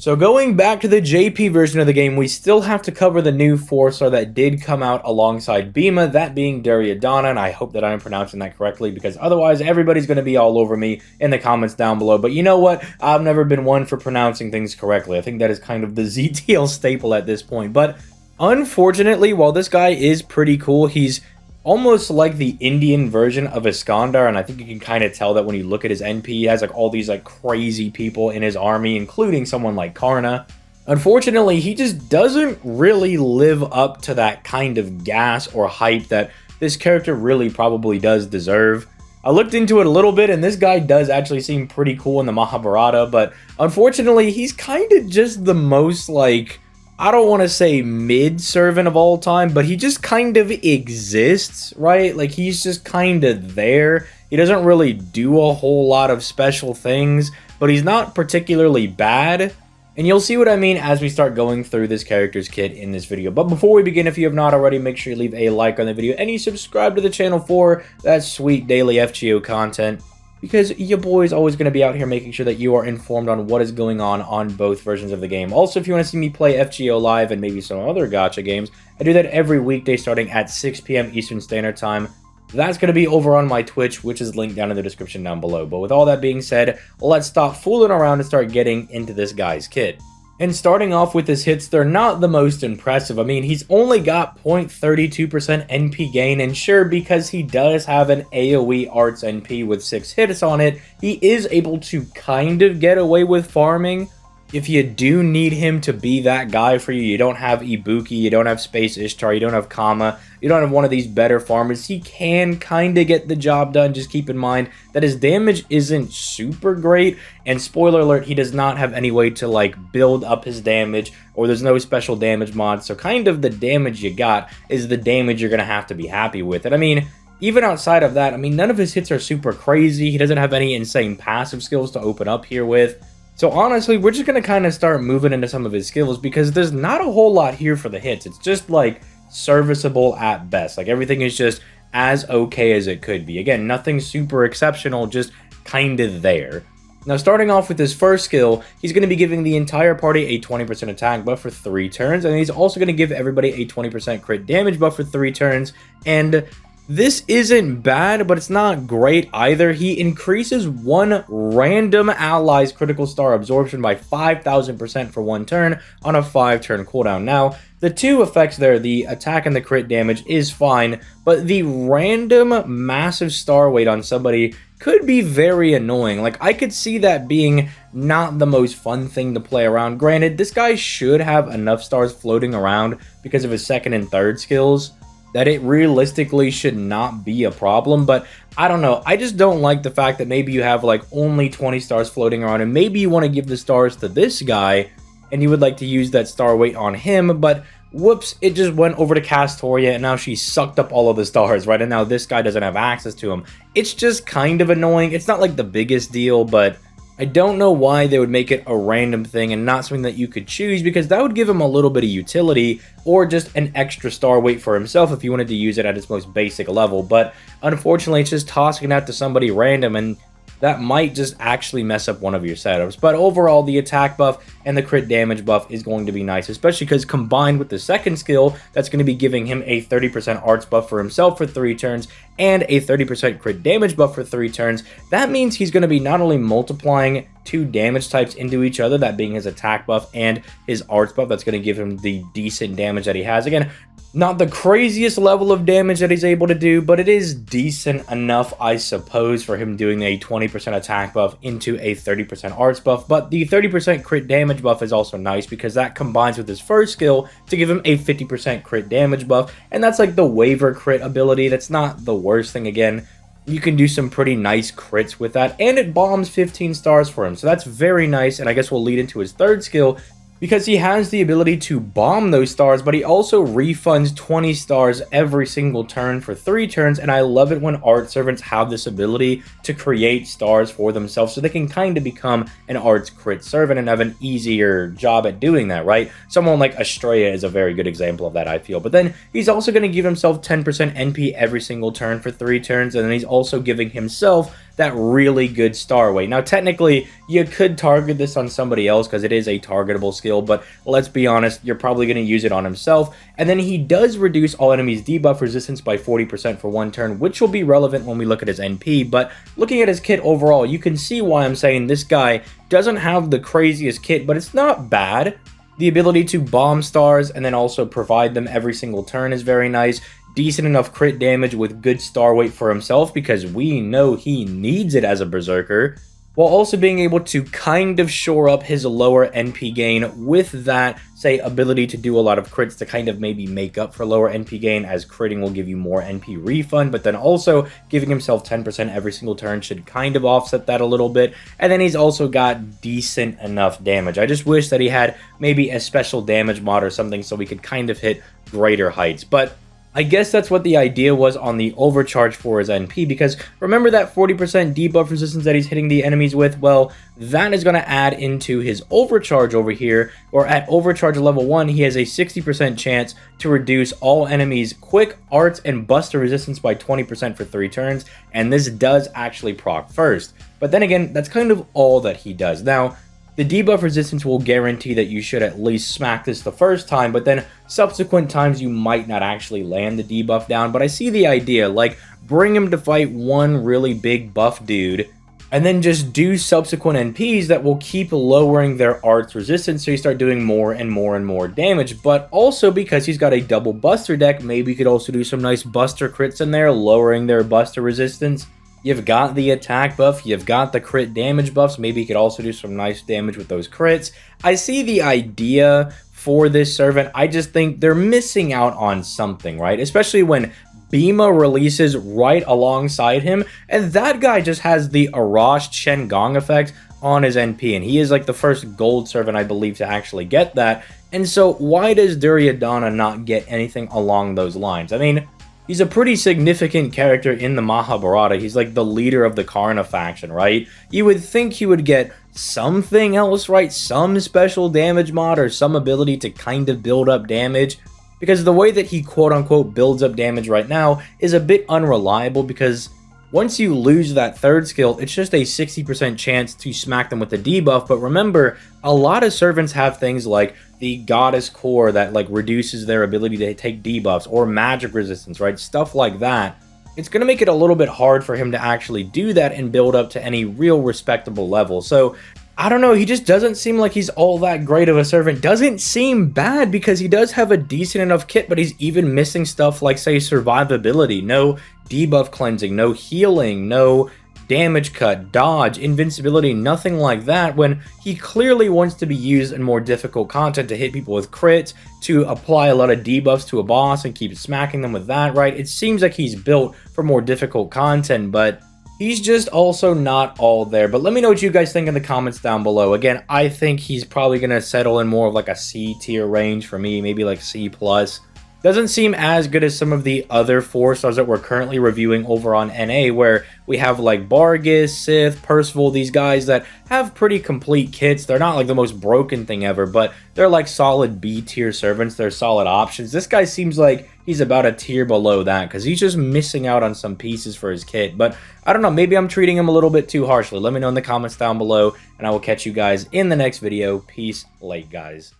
So going back to the JP version of the game, we still have to cover the new 4-star that did come out alongside Bhima, that being Duryodhana, and I hope that I'm pronouncing that correctly, because otherwise everybody's going to be all over me in the comments down below. But you know what? I've never been one for pronouncing things correctly. I think that is kind of the ZTL staple at this point. But unfortunately, while this guy is pretty cool, he's almost like the Indian version of Iskandar, and I think you can kind of tell that when you look at his NP. He has like all these like crazy people in his army, including someone like Karna. Unfortunately, he just doesn't really live up to that kind of gas or hype that this character really probably does deserve. I looked into it a little bit, and this guy does actually seem pretty cool in the Mahabharata, but unfortunately, he's kind of just the most like, I don't want to say mid-servant of all time, but he just kind of exists, right? Like, he's just kind of there. He doesn't really do a whole lot of special things, but he's not particularly bad. And you'll see what I mean as we start going through this character's kit in this video. But before we begin, if you have not already, make sure you leave a like on the video and you subscribe to the channel for that sweet daily FGO content, because your boy is always going to be out here making sure that you are informed on what is going on both versions of the game. Also, if you want to see me play FGO live and maybe some other gacha games, I do that every weekday starting at 6 p.m. Eastern Standard Time. That's going to be over on my Twitch, which is linked down in the description down below. But with all that being said, let's stop fooling around and start getting into this guy's kit. And starting off with his hits, they're not the most impressive. I mean, he's only got 0.32% NP gain, and sure, because he does have an AoE Arts NP with 6 hits on it, he is able to kind of get away with farming. If you do need him to be that guy for you, you don't have Ibuki, you don't have Space Ishtar, you don't have Kama, you don't have one of these better farmers, he can kind of get the job done. Just keep in mind that his damage isn't super great, and spoiler alert, he does not have any way to like build up his damage, or there's no special damage mod, so kind of the damage you got is the damage you're going to have to be happy with. And I mean, even outside of that, I mean, none of his hits are super crazy. He doesn't have any insane passive skills to open up here with. So honestly, we're just going to kind of start moving into some of his skills, because there's not a whole lot here for the hits. It's just like serviceable at best. Like, everything is just as okay as it could be. Again, nothing super exceptional, just kind of there. Now, starting off with his first skill, he's going to be giving the entire party a 20% attack buff for 3 turns, and he's also going to give everybody a 20% crit damage buff for 3 turns, and this isn't bad, but it's not great either. He increases one random ally's critical star absorption by 5,000% for 1 turn on a 5-turn cooldown. Now, the 2 effects there, the attack and the crit damage, is fine, but the random massive star weight on somebody could be very annoying. Like, I could see that being not the most fun thing to play around. Granted, this guy should have enough stars floating around because of his 2nd and 3rd skills that it realistically should not be a problem, but I don't know. I just don't like the fact that maybe you have like only 20 stars floating around, and maybe you want to give the stars to this guy and you would like to use that star weight on him, but whoops, it just went over to Castoria and now she sucked up all of the stars, right? And now this guy doesn't have access to him. It's just kind of annoying. It's not like the biggest deal, but I don't know why they would make it a random thing and not something that you could choose, because that would give him a little bit of utility or just an extra star weight for himself if you wanted to use it at its most basic level. But unfortunately, it's just tossing it out to somebody random, and that might just actually mess up one of your setups. But overall, the attack buff and the crit damage buff is going to be nice, especially because combined with the 2nd skill, that's going to be giving him a 30% arts buff for himself for 3 turns and a 30% crit damage buff for 3 turns. That means he's going to be not only multiplying 2 damage types into each other, that being his attack buff and his arts buff, that's going to give him the decent damage that he has. Again, not the craziest level of damage that he's able to do, but it is decent enough, I suppose, for him doing a 20% attack buff into a 30% arts buff. But the 30% crit damage buff is also nice, because that combines with his first skill to give him a 50% crit damage buff, and that's like the waiver crit ability. That's not the worst thing. Again, you can do some pretty nice crits with that, and it bombs 15 stars for him, so that's very nice. And I guess we'll lead into his 3rd skill, because he has the ability to bomb those stars, but he also refunds 20 stars every single turn for 3 turns, and I love it when art servants have this ability to create stars for themselves, so they can kind of become an arts crit servant and have an easier job at doing that, right? Someone like Estrella is a very good example of that, I feel. But then he's also going to give himself 10% NP every single turn for 3 turns, and then he's also giving himself that really good star weight. Now, technically, you could target this on somebody else because it is a targetable skill, but let's be honest, you're probably going to use it on himself. And then he does reduce all enemies' debuff resistance by 40% for 1 turn, which will be relevant when we look at his NP. But looking at his kit overall, you can see why I'm saying this guy doesn't have the craziest kit, but it's not bad. The ability to bomb stars and then also provide them every single turn is very nice. Decent enough crit damage with good star weight for himself because we know he needs it as a berserker, while also being able to kind of shore up his lower NP gain with that, say, ability to do a lot of crits to kind of maybe make up for lower NP gain, as critting will give you more NP refund, but then also giving himself 10% every single turn should kind of offset that a little bit. And then he's also got decent enough damage. I just wish that he had maybe a special damage mod or something so we could kind of hit greater heights. But I guess that's what the idea was on the overcharge for his NP, because remember that 40% debuff resistance that he's hitting the enemies with? Well, that is going to add into his overcharge over here, or at overcharge level 1, he has a 60% chance to reduce all enemies' quick, arts, and buster resistance by 20% for 3 turns, and this does actually proc first. But then again, that's kind of all that he does. Now, the debuff resistance will guarantee that you should at least smack this the first time, but then subsequent times you might not actually land the debuff down. But I see the idea, like, bring him to fight one really big buff dude, and then just do subsequent NPs that will keep lowering their arts resistance so you start doing more and more and more damage. But also, because he's got a double buster deck, maybe you could also do some nice buster crits in there, lowering their buster resistance. You've got the attack buff, you've got the crit damage buffs, maybe you could also do some nice damage with those crits. I see the idea for this servant, I just think they're missing out on something, right? Especially when Bima releases right alongside him, and that guy just has the Arash Chen Gong effect on his NP, and he is like the first gold servant, I believe, to actually get that. And so why does Duryodhana not get anything along those lines? I mean, he's a pretty significant character in the Mahabharata. He's like the leader of the Karna faction, right? You would think he would get something else, right? Some special damage mod or some ability to kind of build up damage. Because the way that he quote-unquote builds up damage right now is a bit unreliable, because once you lose that third skill, it's just a 60% chance to smack them with the debuff. But remember, a lot of servants have things like the Goddess Core that like reduces their ability to take debuffs, or magic resistance, right? Stuff like that. It's going to make it a little bit hard for him to actually do that and build up to any real respectable level. So I don't know, he just doesn't seem like he's all that great of a servant. Doesn't seem bad because he does have a decent enough kit, but he's even missing stuff like, say, survivability. No debuff cleansing, no healing, no damage cut, dodge, invincibility, nothing like that, when he clearly wants to be used in more difficult content to hit people with crits, to apply a lot of debuffs to a boss and keep smacking them with that, right? It seems like he's built for more difficult content, but he's just also not all there. But let me know what you guys think in the comments down below. Again, I think he's probably going to settle in more of like a C tier range for me, maybe like C+. Doesn't seem as good as some of the other 4-stars that we're currently reviewing over on NA, where we have like Bargus, Sith, Percival, these guys that have pretty complete kits. They're not like the most broken thing ever, but they're like solid B tier servants. They're solid options. This guy seems like he's about a tier below that because he's just missing out on some pieces for his kit. But I don't know, maybe I'm treating him a little bit too harshly. Let me know in the comments down below, and I will catch you guys in the next video. Peace, late guys.